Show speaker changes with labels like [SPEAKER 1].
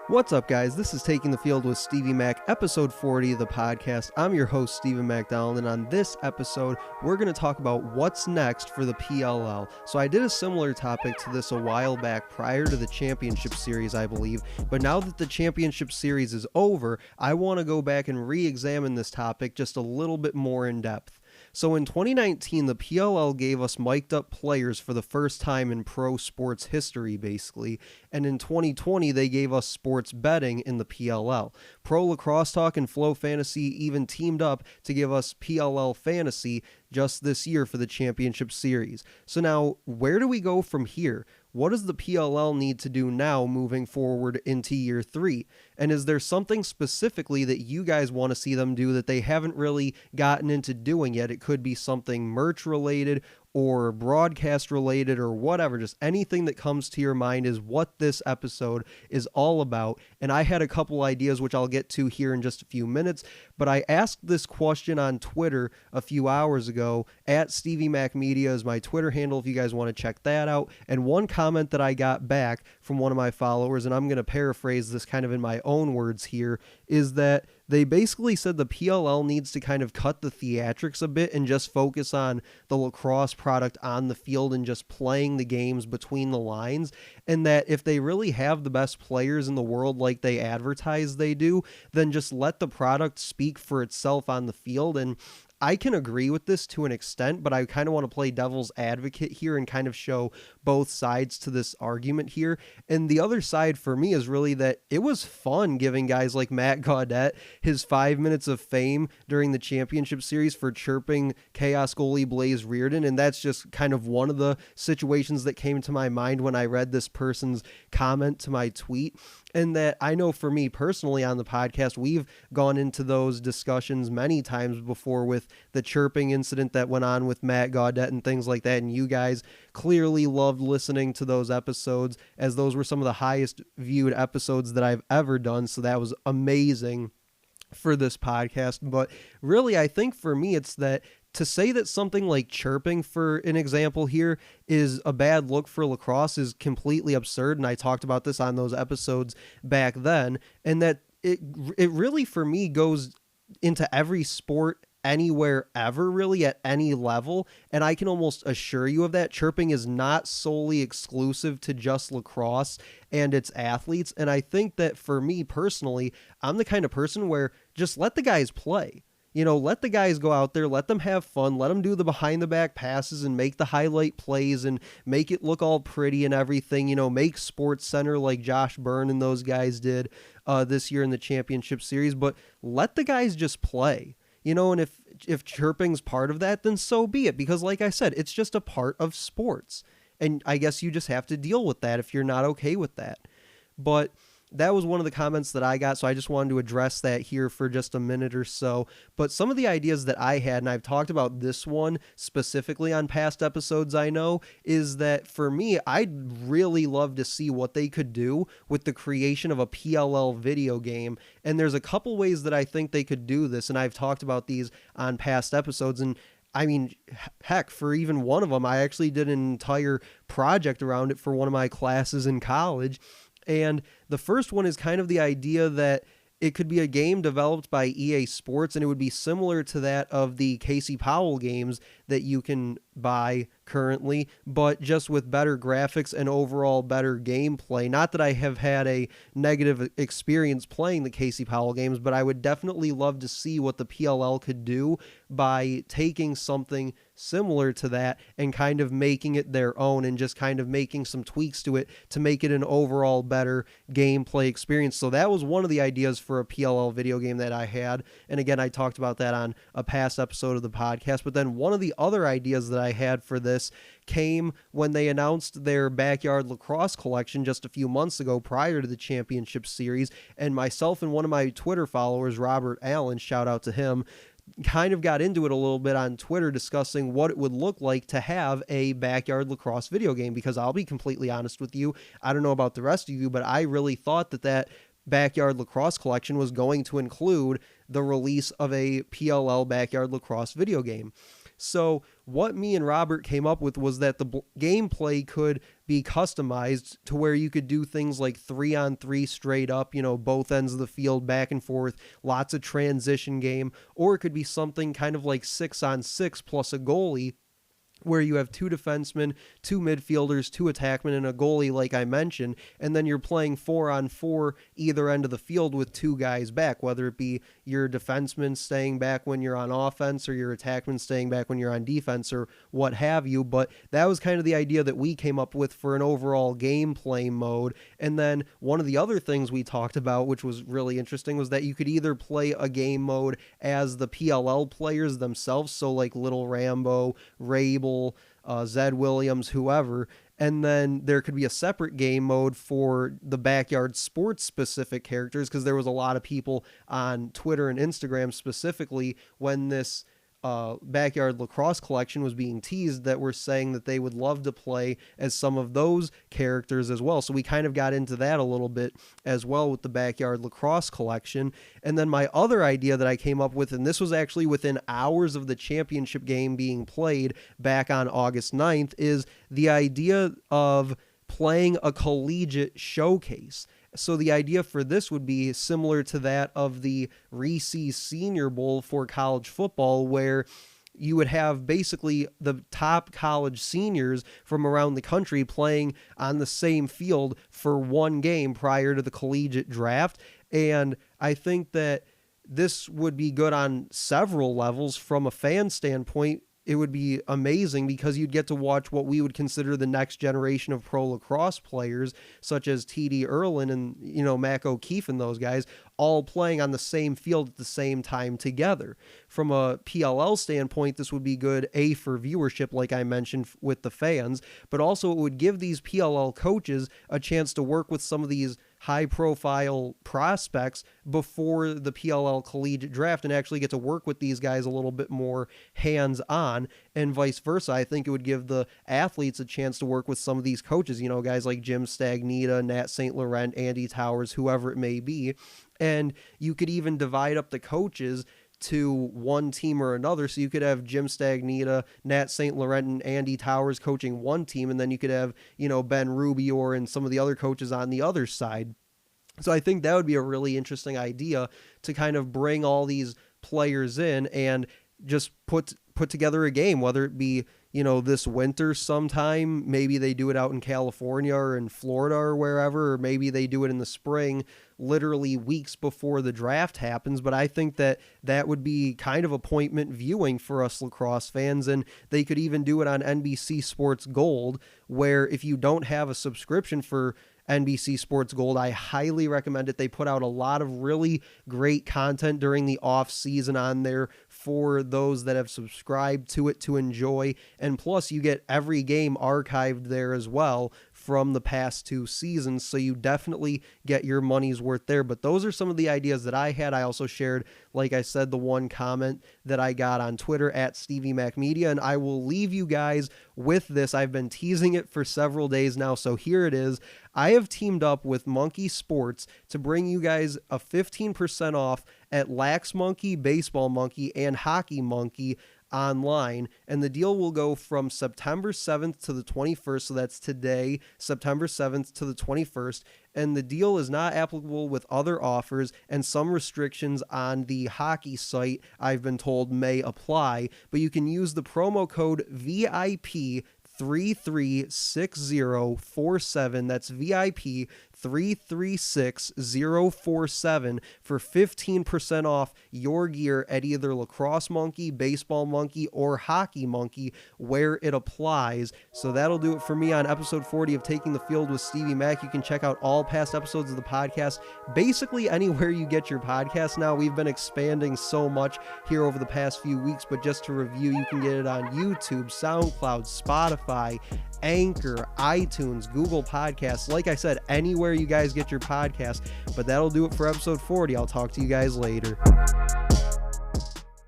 [SPEAKER 1] What's up, guys? This is Taking the Field with Stevie Mac, episode 40 of the podcast. I'm your host, Stephen MacDonald, and on this episode, we're going to talk about what's next for the PLL. So I did a similar topic to this a while back prior to the championship series, I believe, but now that the championship series is over, I want to go back and re-examine this topic just a little bit more in depth. So in 2019, the PLL gave us mic'd up players for the first time in pro sports history, basically. And in 2020, they gave us sports betting in the PLL. Pro Lacrosse Talk and Flow Fantasy even teamed up to give us PLL Fantasy just this year for the championship series. So now, where do we go from here? What does the PLL need to do now moving forward into year 3? And is there something specifically that you guys want to see them do that they haven't really gotten into doing yet? It could be something merch related or broadcast related or whatever. Just anything that comes to your mind is what this episode is all about. And I had a couple ideas which I'll get to here in just a few minutes, but I asked this question on Twitter a few hours ago. At Stevie Mac Media is my Twitter handle if you guys want to check that out. And one comment that I got back from one of my followers, and I'm going to paraphrase this kind of in my own words here, is that they basically said the PLL needs to kind of cut the theatrics a bit and just focus on the lacrosse product on the field and just playing the games between the lines. And that if they really have the best players in the world like they advertise they do, then just let the product speak for itself on the field. And I can agree with this to an extent, but I kind of want to play devil's advocate here and kind of show both sides to this argument here. And the other side for me is really that it was fun giving guys like Matt Gaudette his 5 minutes of fame during the championship series for chirping Chaos goalie Blaze Reardon. And that's just kind of one of the situations that came to my mind when I read this person's comment to my tweet. And that I know for me personally on the podcast, we've gone into those discussions many times before with the chirping incident that went on with Matt Gaudette and things like that. And you guys clearly loved listening to those episodes, as those were some of the highest viewed episodes that I've ever done. So that was amazing for this podcast. But really, I think for me, it's that to say that something like chirping, for an example here, is a bad look for lacrosse is completely absurd. And I talked about this on those episodes back then. And that it really, for me, goes into every sport anywhere ever, really, at any level. And I can almost assure you of that. Chirping is not solely exclusive to just lacrosse and its athletes. And I think that for me personally, I'm the kind of person where just let the guys play. You know, let the guys go out there, let them have fun, let them do the behind the back passes and make the highlight plays and make it look all pretty and everything, you know, make Sports Center like Josh Byrne and those guys did this year in the championship series, but let the guys just play. You know, and if chirping's part of that, then so be it. Because like I said, it's just a part of sports. And I guess you just have to deal with that if you're not okay with that. But that was one of the comments that I got, so I just wanted to address that here for just a minute or so. But some of the ideas that I had, and I've talked about this one specifically on past episodes, I know, is that for me, I'd really love to see what they could do with the creation of a PLL video game. And there's a couple ways that I think they could do this, and I've talked about these on past episodes. And I mean, heck, for even one of them, I actually did an entire project around it for one of my classes in college. And the first one is kind of the idea that it could be a game developed by EA Sports, and it would be similar to that of the Casey Powell games that you can buy currently, but just with better graphics and overall better gameplay. Not that I have had a negative experience playing the Casey Powell games, but I would definitely love to see what the PLL could do by taking something similar to that and kind of making it their own and just kind of making some tweaks to it to make it an overall better gameplay experience. So that was one of the ideas for a PLL video game that I had. And again, I talked about that on a past episode of the podcast. But then one of the other ideas that I had for this came when they announced their backyard lacrosse collection just a few months ago prior to the championship series. And myself and one of my Twitter followers, Robert Allen, shout out to him, kind of got into it a little bit on Twitter discussing what it would look like to have a backyard lacrosse video game. Because I'll be completely honest with you, I don't know about the rest of you, but I really thought that backyard lacrosse collection was going to include the release of a PLL backyard lacrosse video game. So what me and Robert came up with was that the gameplay could be customized to where you could do things like 3-on-3 straight up, both ends of the field, back and forth, lots of transition game, or it could be something kind of like 6-on-6 plus a goalie, where you have 2 defensemen, 2 midfielders, 2 attackmen, and a goalie, like I mentioned, and then you're playing 4-on-4 either end of the field with 2 guys back, whether it be your defenseman staying back when you're on offense or your attackman staying back when you're on defense or what have you. But that was kind of the idea that we came up with for an overall gameplay mode. And then one of the other things we talked about, which was really interesting, was that you could either play a game mode as the PLL players themselves, so like Little Rambo, Rabel, Zed Williams, whoever, and then there could be a separate game mode for the Backyard Sports specific characters, because there was a lot of people on Twitter and Instagram specifically when this Backyard Lacrosse collection was being teased that were saying that they would love to play as some of those characters as well. So we kind of got into that a little bit as well with the Backyard Lacrosse collection. And then my other idea that I came up with, and this was actually within hours of the championship game being played back on August 9th, is the idea of playing a collegiate showcase. So the idea for this would be similar to that of the Reese's Senior Bowl for college football, where you would have basically the top college seniors from around the country playing on the same field for one game prior to the collegiate draft. And I think that this would be good on several levels. From a fan standpoint, it would be amazing because you'd get to watch what we would consider the next generation of pro lacrosse players, such as T.D. Erlin and, Mac O'Keefe and those guys, all playing on the same field at the same time together. From a PLL standpoint, this would be good, for viewership, like I mentioned, with the fans, but also it would give these PLL coaches a chance to work with some of these high-profile prospects before the PLL collegiate draft and actually get to work with these guys a little bit more hands-on, and vice versa. I think it would give the athletes a chance to work with some of these coaches, guys like Jim Stagnita, Nat St. Laurent, Andy Towers, whoever it may be, and you could even divide up the coaches to one team or another. So you could have Jim Stagnita, Nat St. Laurent, and Andy Towers coaching one team, and then you could have, Ben Rubior and some of the other coaches on the other side. So I think that would be a really interesting idea to kind of bring all these players in and just put together a game, whether it be, this winter sometime. Maybe they do it out in California or in Florida or wherever, or maybe they do it in the spring, literally weeks before the draft happens. But I think that would be kind of appointment viewing for us lacrosse fans, and they could even do it on NBC Sports Gold, where if you don't have a subscription for NBC Sports Gold, I highly recommend it. They put out a lot of really great content during the off season on there for those that have subscribed to it to enjoy. And plus you get every game archived there as well from the past 2 seasons. So you definitely get your money's worth there. But those are some of the ideas that I had. I also shared, like I said, the one comment that I got on Twitter at Stevie Mac Media, and I will leave you guys with this. I've been teasing it for several days now, so here it is. I have teamed up with Monkey Sports to bring you guys a 15% off at Lax Monkey, Baseball Monkey, and Hockey Monkey online, and the deal will go from September 7th to the 21st, so that's today, September 7th to the 21st, and the deal is not applicable with other offers, and some restrictions on the hockey site, I've been told, may apply, but you can use the promo code VIP 336047. That's VIP 336047 for 15% off your gear at either Lacrosse Monkey, Baseball Monkey, or Hockey Monkey where it applies. So that'll do it for me on episode 40 of Taking the Field with Stevie Mac. You can check out all past episodes of the podcast basically anywhere you get your podcast now. We've been expanding so much here over the past few weeks, but just to review, you can get it on YouTube, SoundCloud, Spotify, Anchor, iTunes, Google Podcasts, like I said, anywhere you guys get your podcast. But that'll do it for episode 40. I'll talk to you guys later.